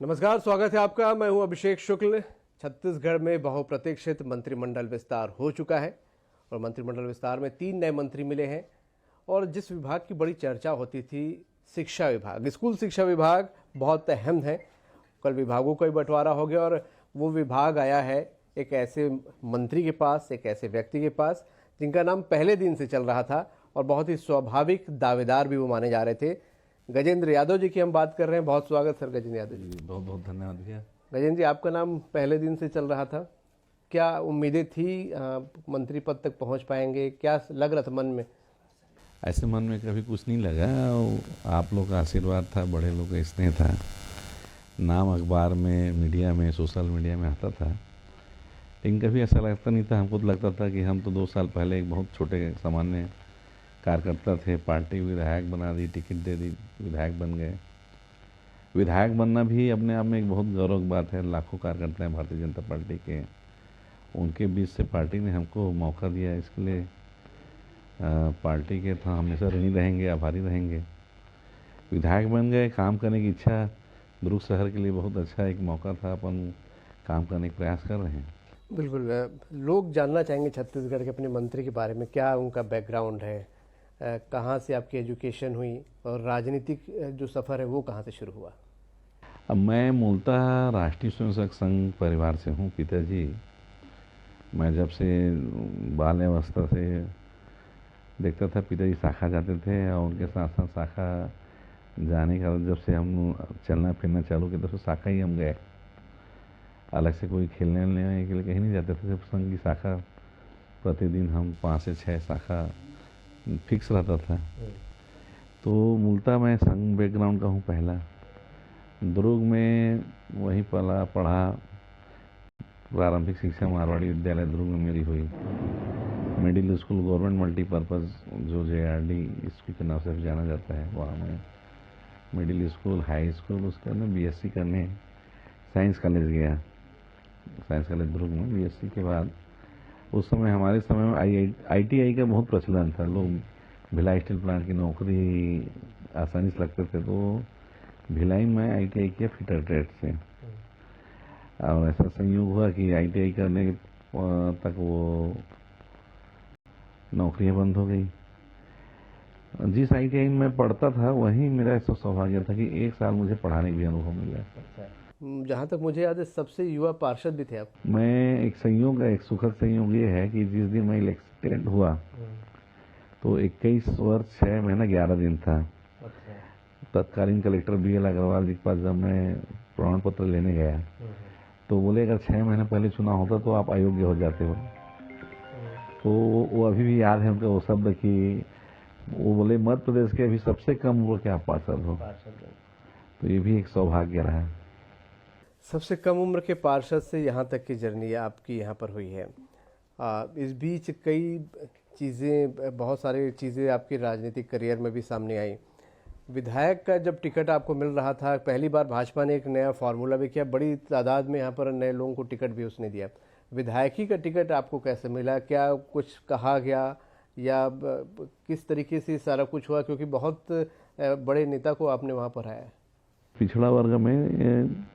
नमस्कार, स्वागत है आपका। मैं हूं अभिषेक शुक्ल। छत्तीसगढ़ में बहुप्रतीक्षित मंत्रिमंडल विस्तार हो चुका है और मंत्रिमंडल विस्तार में 3 नए मंत्री मिले हैं। और जिस विभाग की बड़ी चर्चा होती थी, शिक्षा विभाग, स्कूल शिक्षा विभाग बहुत अहम है। कल विभागों का ही बंटवारा हो गया और वो विभाग आया है एक ऐसे मंत्री के पास, एक ऐसे व्यक्ति के पास जिनका नाम पहले दिन से चल रहा था और बहुत ही स्वाभाविक दावेदार भी वो माने जा रहे थे। गजेंद्र यादव जी की हम बात कर रहे हैं। बहुत स्वागत सर गजेंद्र यादव जी। बहुत बहुत धन्यवाद भैया। गजेंद्र जी, आपका नाम पहले दिन से चल रहा था, क्या उम्मीदें थी मंत्री पद तक पहुंच पाएंगे? क्या लग रहा था मन में? ऐसे मन में कभी कुछ नहीं लगा। आप लोग का आशीर्वाद था, बड़े लोग का स्नेह था, नाम अखबार में, मीडिया में, सोशल मीडिया में आता था, लेकिन कभी ऐसा लगता नहीं था। हमको तो लगता था कि हम तो 2 साल पहले एक बहुत छोटे सामान्य कार्यकर्ता थे, पार्टी विधायक बना दी, टिकट दे दी, विधायक बन गए। विधायक बनना भी अपने आप में एक बहुत गौरव की बात है। लाखों कार्यकर्ता हैं भारतीय जनता पार्टी के, उनके बीच से पार्टी ने हमको मौका दिया। इसके लिए पार्टी के तो हमेशा ऋणी रहेंगे, आभारी रहेंगे। विधायक बन गए, काम करने की इच्छा, दुर्ग शहर के लिए बहुत अच्छा एक मौका था। अपन काम करने का प्रयास कर रहे हैं। बिल्कुल। लोग जानना चाहेंगे छत्तीसगढ़ के अपने मंत्री के बारे में, क्या उनका बैकग्राउंड है, कहाँ से आपकी एजुकेशन हुई और राजनीतिक जो सफ़र है वो कहाँ से शुरू हुआ? अब मैं मूलतः राष्ट्रीय स्वयंसेवक संघ परिवार से हूँ। पिताजी, मैं जब से बाल्यावस्था से देखता था, पिताजी शाखा जाते थे और उनके साथ साथ शाखा जाने का, जब से हम चलना फिरना चालू किया तब से शाखा ही हम गए। अलग से कोई खेलने वेलने के लिए कहीं नहीं जाते थे। सिर्फ संघ की शाखा प्रतिदिन हम 5 से 6 शाखा फिक्स रहता था। तो मूलतः मैं संघ बैकग्राउंड का हूँ। पहला दुर्ग में वहीं पढ़ा। प्रारंभिक शिक्षा मारवाड़ी विद्यालय दुर्ग में मेरी हुई। मिडिल स्कूल गवर्नमेंट मल्टीपर्पज़, जो JRD स्कूल के नाम से जाना जाता है, वहाँ में मिडिल स्कूल, हाई स्कूल। उसके अंदर BSc करने साइंस कॉलेज गया। साइंस कॉलेज दुर्ग में BSc के बाद, उस समय हमारे समय में ITI का बहुत प्रचलन था। लोग भिलाई स्टील प्लांट की नौकरी आसानी से लगते थे, तो भिलाई में ITI किया फिटर ट्रेड से। और ऐसा संयोग हुआ कि ITI करने तक वो नौकरियां बंद हो गई। जिस ITI में पढ़ता था वहीं मेरा ऐसा सौभाग्य था कि 1 साल मुझे पढ़ाने का भी अनुभव मिला। जहाँ तक मुझे याद है, सबसे युवा पार्षद भी थे आप। मैं एक संयोग, एक सुखद संयोग ये है कि जिस दिन मैं इलेक्टेड हुआ तो 21 वर्ष 6 महीना 11 दिन था। तत्कालीन कलेक्टर BL अग्रवाल जी के पास जब मैं प्रमाण पत्र लेने गया तो बोले, अगर 6 महीने पहले चुनाव होता तो आप अयोग्य हो जाते हो। तो वो अभी भी याद है उनका वो शब्द कि वो बोले, मध्य प्रदेश के अभी सबसे कम उम्र के आप पार्षद हो। तो ये भी एक सौभाग्य रहा। सबसे कम उम्र के पार्षद से यहाँ तक की जर्नी आपकी यहाँ पर हुई है। इस बीच कई चीज़ें, बहुत सारी चीज़ें आपके राजनीतिक करियर में भी सामने आई। विधायक का जब टिकट आपको मिल रहा था, पहली बार भाजपा ने एक नया फार्मूला भी किया, बड़ी तादाद में यहाँ पर नए लोगों को टिकट भी उसने दिया। विधायकी का टिकट आपको कैसे मिला? क्या कुछ कहा गया या किस तरीके से सारा कुछ हुआ? क्योंकि बहुत बड़े नेता को आपने वहाँ पर आया। पिछड़ा वर्ग में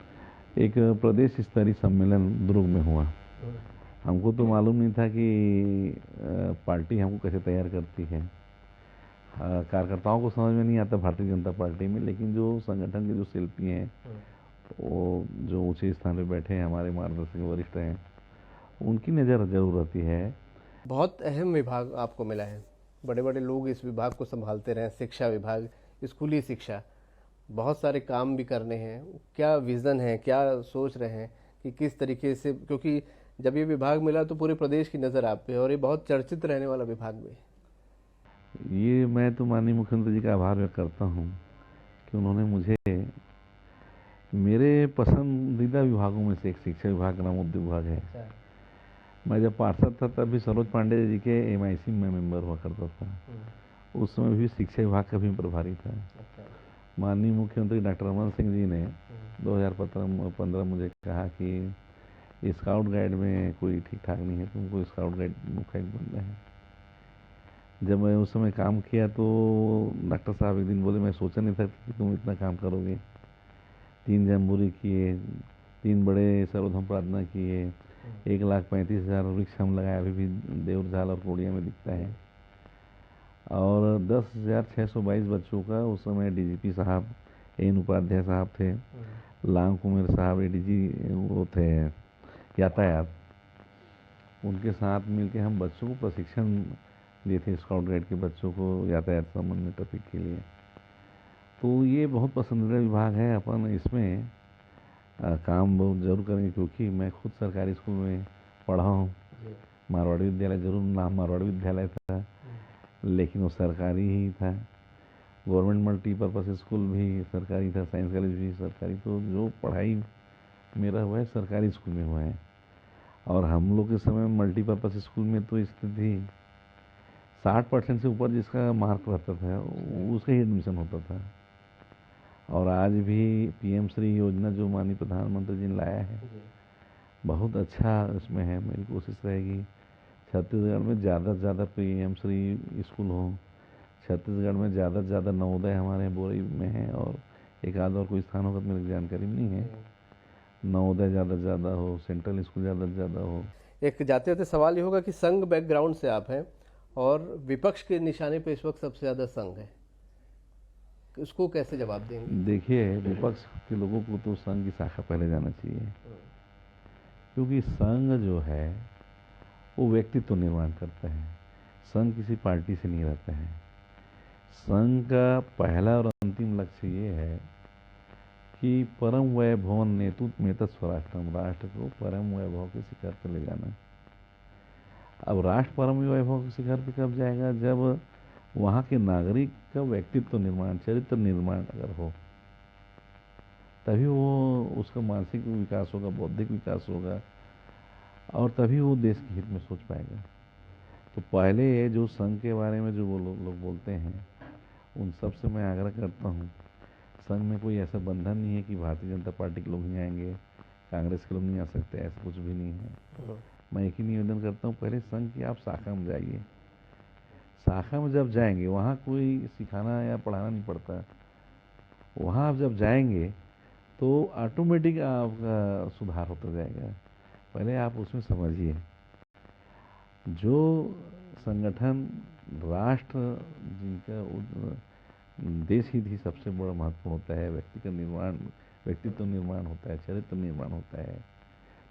एक प्रदेश स्तरीय सम्मेलन दुर्ग में हुआ। हमको तो मालूम नहीं था कि पार्टी हमको कैसे तैयार करती है। कार्यकर्ताओं को समझ में नहीं आता भारतीय जनता पार्टी में, लेकिन जो संगठन के जो शिल्पी हैं, वो जो ऊंचे स्थान पे बैठे हैं, हमारे मार्गदर्शक वरिष्ठ हैं, उनकी नज़र जरूर रहती है। बहुत अहम विभाग आपको मिला है, बड़े बड़े लोग इस विभाग को संभालते रहे। शिक्षा विभाग, स्कूली शिक्षा, बहुत सारे काम भी करने हैं। क्या विज़न है, क्या सोच रहे हैं कि किस तरीके से, क्योंकि जब ये विभाग मिला तो पूरे प्रदेश की नज़र आप पे और ये बहुत चर्चित रहने वाला विभाग भी। ये मैं तो माननीय मुख्यमंत्री जी का आभार व्यक्त करता हूँ कि उन्होंने मुझे मेरे पसंदीदा विभागों में से एक शिक्षा विभाग, ग्रामोद्योग विभाग है। मैं जब पार्षद था तब भी सरोज पांडे जी के MIC में मेंबर हुआ करता था। उस समय भी शिक्षा विभाग का भी प्रभारी था। माननीय मुख्यमंत्री डॉक्टर रमन सिंह जी ने 2015 मुझे कहा कि स्काउट गाइड में कोई ठीक ठाक नहीं है, तुमको स्काउट गाइड मुखिया बनना है। जब मैं उस समय काम किया तो डॉक्टर साहब एक दिन बोले, मैं सोचा नहीं था कि तुम इतना काम करोगे। 3 जम्बूरी किए, 3 बड़े सर्वधर्म प्रार्थना किए, 1,35,000 वृक्ष हम लगाए, अभी भी देवरझाल और कोडिया में दिखता है। और 10,622 बच्चों का उस समय डीजीपी साहब एन उपाध्याय साहब थे, लांग कुमेर साहब एडीजी वो थे यातायात, उनके साथ मिलके हम बच्चों को प्रशिक्षण दिए थे, स्काउट गाइड के बच्चों को यातायात संबंधी टॉपिक के लिए। तो ये बहुत पसंदीदा विभाग है, अपन इसमें काम बहुत ज़रूर करेंगे, क्योंकि मैं खुद सरकारी स्कूल में पढ़ा हूँ। मारवाड़ी विद्यालय, जरूर नाम मारवाड़ी विद्यालय था, लेकिन वो सरकारी ही था। गवर्नमेंट मल्टीपर्पज़ स्कूल भी सरकारी था, साइंस कॉलेज भी सरकारी। तो जो पढ़ाई मेरा हुआ है सरकारी स्कूल में हुआ है। और हम लोग के समय मल्टीपर्पज़ स्कूल में तो स्थिति 60% से ऊपर जिसका मार्क रहता था उसका ही एडमिशन होता था। और आज भी पीएम श्री योजना जो माननीय प्रधानमंत्री जी ने लाया है, बहुत अच्छा इसमें है। मेरी कोशिश रहेगी छत्तीसगढ़ में ज़्यादा से ज़्यादा पीएम श्री स्कूल हो, छत्तीसगढ़ में ज़्यादा से ज़्यादा नवोदय हमारे बोरी में है, और एक आध और कोई स्थान होगा तो मेरी जानकारी नहीं है। नवोदय ज़्यादा से ज़्यादा हो, सेंट्रल स्कूल ज़्यादा से ज़्यादा हो। एक जाते होते सवाल ये होगा कि संघ बैकग्राउंड से आप हैं और विपक्ष के निशाने पे इस वक्त सबसे ज़्यादा संघ है, उसको कैसे जवाब देंगे? देखिए, विपक्ष के लोगों को तो संघ की शाखा पहले जाना चाहिए, क्योंकि संघ जो है वो व्यक्तित्व निर्माण करता है। संघ किसी पार्टी से नहीं रहता है। संघ का पहला और अंतिम लक्ष्य ये है कि परम वैभव नेतृत्व में स्वराष्ट्रम, राष्ट्र को परम वैभव के शिखर पर ले जाना। अब राष्ट्र परम वैभव के शिखर पर कब जाएगा? जब वहाँ के नागरिक का व्यक्तित्व निर्माण, चरित्र निर्माण अगर हो, तभी वो उसका मानसिक विकास होगा, बौद्धिक विकास होगा, और तभी वो देश के हित में सोच पाएगा। तो पहले जो संघ के बारे में जो वो लोग बोलते हैं, उन सब से मैं आग्रह करता हूँ, संघ में कोई ऐसा बंधन नहीं है कि भारतीय जनता पार्टी के लोग नहीं आएंगे, कांग्रेस के लोग नहीं आ सकते, ऐसा कुछ भी नहीं है। मैं एक ही निवेदन करता हूँ, पहले संघ की आप शाखा में जाइए। शाखा में जब जाएंगे, वहाँ कोई सिखाना या पढ़ाना नहीं पड़ता। वहाँ आप जब जाएंगे तो ऑटोमेटिक आपका सुधार होता जाएगा। पहले आप उसमें समझिए, जो संगठन राष्ट्र जिनका देश हित ही सबसे बड़ा महत्वपूर्ण होता है, व्यक्तित्व निर्माण होता है, चरित्र निर्माण होता है,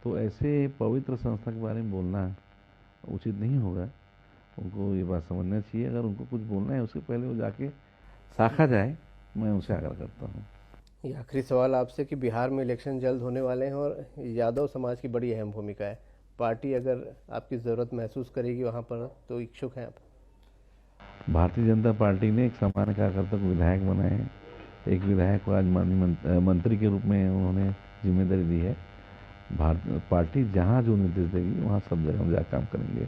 तो ऐसे पवित्र संस्था के बारे में बोलना उचित नहीं होगा। उनको ये बात समझना चाहिए, अगर उनको कुछ बोलना है उसके पहले वो जाके शाखा जाए, मैं उनसे आग्रह करता हूँ। ये आखिरी सवाल आपसे कि बिहार में इलेक्शन जल्द होने वाले हैं और यादव समाज की बड़ी अहम भूमिका है, पार्टी अगर आपकी ज़रूरत महसूस करेगी वहाँ पर तो इच्छुक हैं आप? भारतीय जनता पार्टी ने एक सामान्य कार्यकर्ता को विधायक बनाए हैं, एक विधायक को आज माननीय मंत्री के रूप में उन्होंने जिम्मेदारी दी है। पार्टी जहाँ जो निर्देश देगी वहाँ सब जगह हम जाकर काम करेंगे।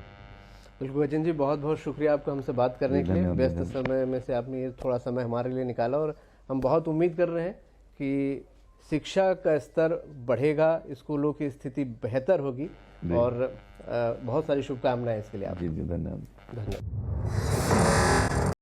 बिल्कुल गजेंद्र जी, बहुत बहुत शुक्रिया आपका हमसे बात करने के लिए। व्यस्त समय में से आपने ये थोड़ा समय हमारे लिए निकाला, और हम बहुत उम्मीद कर रहे हैं कि शिक्षा का स्तर बढ़ेगा, स्कूलों की स्थिति बेहतर होगी, और बहुत सारी शुभकामनाएं इसके लिए आपको। जी धन्यवाद। धन्यवाद।